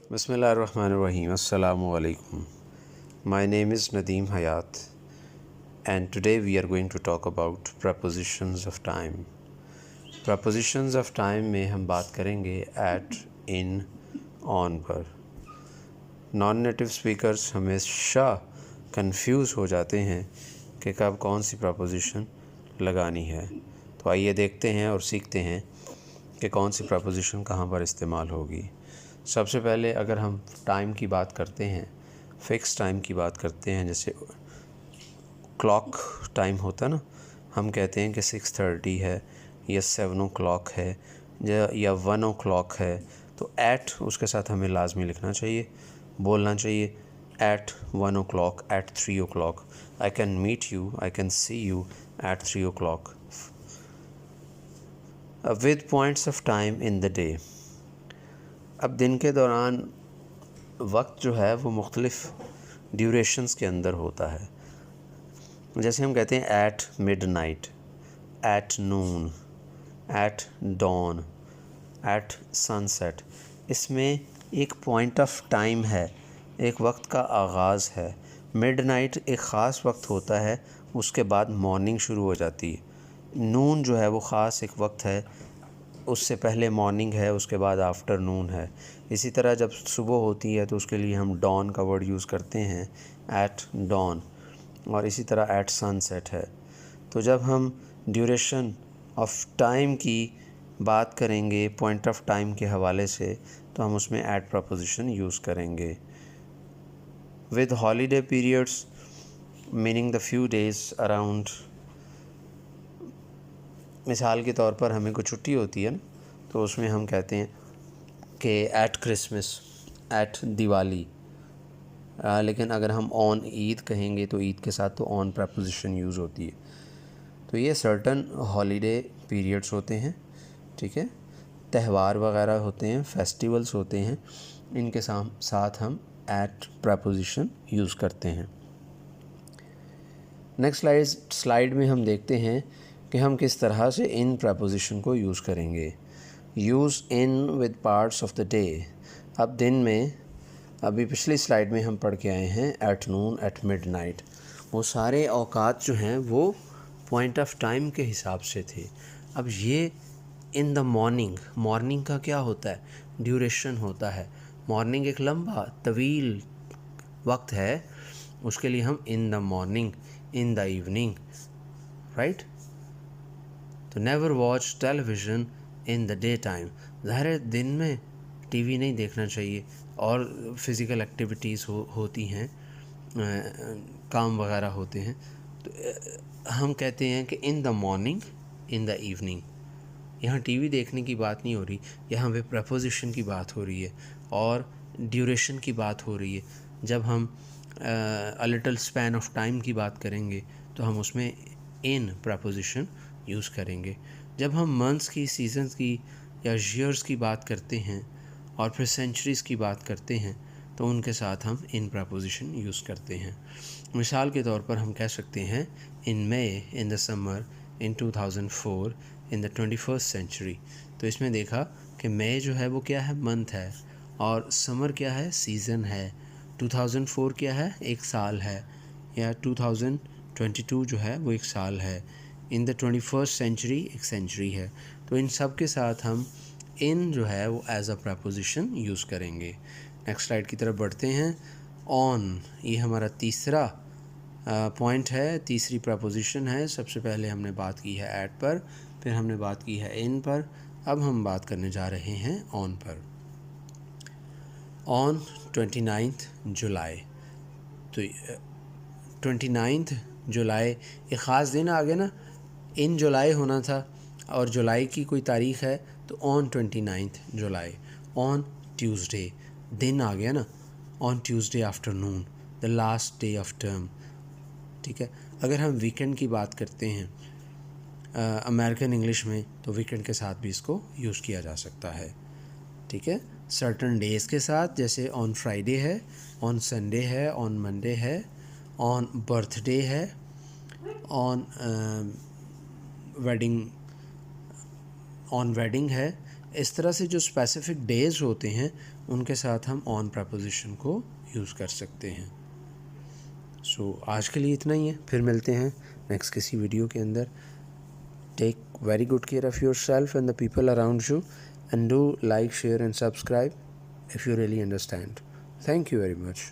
Bismillahirrahmanirrahim. Assalamu alaikum. My name is Nadeem Hayat and today we are going to talk about prepositions of time. Prepositions of time में हम बात करेंगे at, in, on पर. Non native speakers हमेशा confuse हो जाते हैं कि कब कौन सी प्रपोजिशन लगानी है. तो आइए देखते हैं और सीखते हैं कि कौन सी प्रपोजिशन कहाँ पर इस्तेमाल होगी. सबसे पहले अगर हम टाइम की बात करते हैं, फ़िक्स टाइम की बात करते हैं, जैसे क्लॉक टाइम होता ना, हम कहते हैं कि 6:30 है या 7 o'clock है या 1 o'clock है, तो एट उसके साथ हमें लाजमी लिखना चाहिए, बोलना चाहिए at 1 o'clock, at 3 o'clock. I can meet you, I can see you at 3 o'clock. With points of time in the day. अब दिन के दौरान वक्त जो है वो मुख्तलिफ़ ड्यूरेशंस के अंदर होता है. जैसे हम कहते हैं at midnight, at noon, at dawn, at sunset. इसमें एक पॉइंट ऑफ टाइम है, एक वक्त का आगाज़ है. मिडनाइट एक ख़ास वक्त होता है, उसके बाद मॉर्निंग शुरू हो जाती है. नून जो है वो ख़ास एक वक्त है, उससे पहले मॉर्निंग है, उसके बाद आफ्टरनून है. इसी तरह जब सुबह होती है तो उसके लिए हम डॉन का वर्ड यूज़ करते हैं, एट डॉन. और इसी तरह एट सनसेट है. तो जब हम ड्यूरेशन ऑफ टाइम की बात करेंगे पॉइंट ऑफ टाइम के हवाले से, तो हम उसमें एट प्रपोजिशन यूज़ करेंगे. With holiday periods meaning the few days around. मिसाल के तौर पर हमें कुछ छुट्टी होती है ना, तो उसमें हम कहते हैं कि एट क्रिसमस, एट दिवाली. लेकिन अगर हम ऑन ईद कहेंगे तो ईद के साथ तो ऑन प्रपोजिशन यूज़ होती है. तो ये सर्टन हॉलीडे पीरियड्स होते हैं, ठीक है, त्यौहार वगैरह होते हैं, फेस्टिवल्स होते हैं, इनके साथ हम एट प्रपोजिशन यूज़ करते हैं. नेक्स्ट स्लाइड में हम देखते हैं कि हम किस तरह से इन प्रपोजिशन को यूज़ करेंगे. Use in with parts of the day. अब दिन में, अभी पिछली स्लाइड में हम पढ़ के आए हैं एट नून, एट मिडनाइट. वो सारे औकात जो हैं वो पॉइंट ऑफ टाइम के हिसाब से थे. अब ये इन द मॉर्निंग, मॉर्निंग का क्या होता है, ड्यूरेशन होता है. मॉर्निंग एक लंबा तवील वक्त है, उसके लिए हम in the morning, in the evening, right. तो never watch television in the day time. ज़ाहिर है दिन में टीवी नहीं देखना चाहिए और फ़िज़िकल एक्टिविटीज़ होती हैं, काम वगैरह होते हैं. तो हम कहते हैं कि इन the morning, in the evening. यहाँ टीवी देखने की बात नहीं हो रही, यहाँ पे प्रपोजिशन की बात हो रही है और ड्यूरेशन की बात हो रही है. जब हम a little span of time की बात करेंगे तो हम उसमें इन प्रपोजिशन यूज़ करेंगे. जब हम मंथ्स की, सीजन्स की या ईयर्स की बात करते हैं और फिर सेंचुरीज़ की बात करते हैं तो उनके साथ हम इन प्रपोजिशन यूज़ करते हैं. मिसाल के तौर पर हम कह सकते हैं in May, in the summer, in 2004, in the 21st century. तो इसमें देखा कि मई जो है वो क्या है, मंथ है, और समर क्या है, सीज़न है. 2004 क्या है, एक साल है, या 2022 जो है वो एक साल है. इन द 21st सेंचुरी एक सेंचुरी है. तो इन सब के साथ हम इन जो है वो एज अ प्रपोजिशन यूज़ करेंगे. नेक्स्ट स्लाइड की तरफ बढ़ते हैं. ऑन, ये हमारा तीसरा पॉइंट है, तीसरी प्रपोजिशन है. सबसे पहले हमने बात की है एट पर, फिर हमने बात की है इन पर, अब हम बात करने जा रहे हैं ऑन पर. ऑन 29 जुलाई. तो 29 जुलाई एक ख़ास दिन आ गया ना, इन जुलाई होना था और जुलाई की कोई तारीख़ है तो ऑन 29 जुलाई. ऑन ट्यूसडे, दिन आ गया ना, on Tuesday afternoon, the last day of term, ठीक है. अगर हम वीकेंड की बात करते हैं अमेरिकन इंग्लिश में, तो वीकेंड के साथ भी इसको यूज़ किया जा सकता है, ठीक है. सर्टन डेज़ के साथ, जैसे ऑन फ्राइडे है, ऑन संडे है, ऑन मंडे है, ऑन बर्थडे है, ऑन वेडिंग है, اس طرح سے جو اسپیسیفک ڈیز ہوتے ہیں ان کے ساتھ ہم آن پریپوزیشن کو یوز کر سکتے ہیں. سو آج کے لیے اتنا ہی ہے، پھر ملتے ہیں نیکسٹ کسی ویڈیو کے اندر. Take very good care of yourself and the people around you and do like share and subscribe if you really understand. Thank you very much.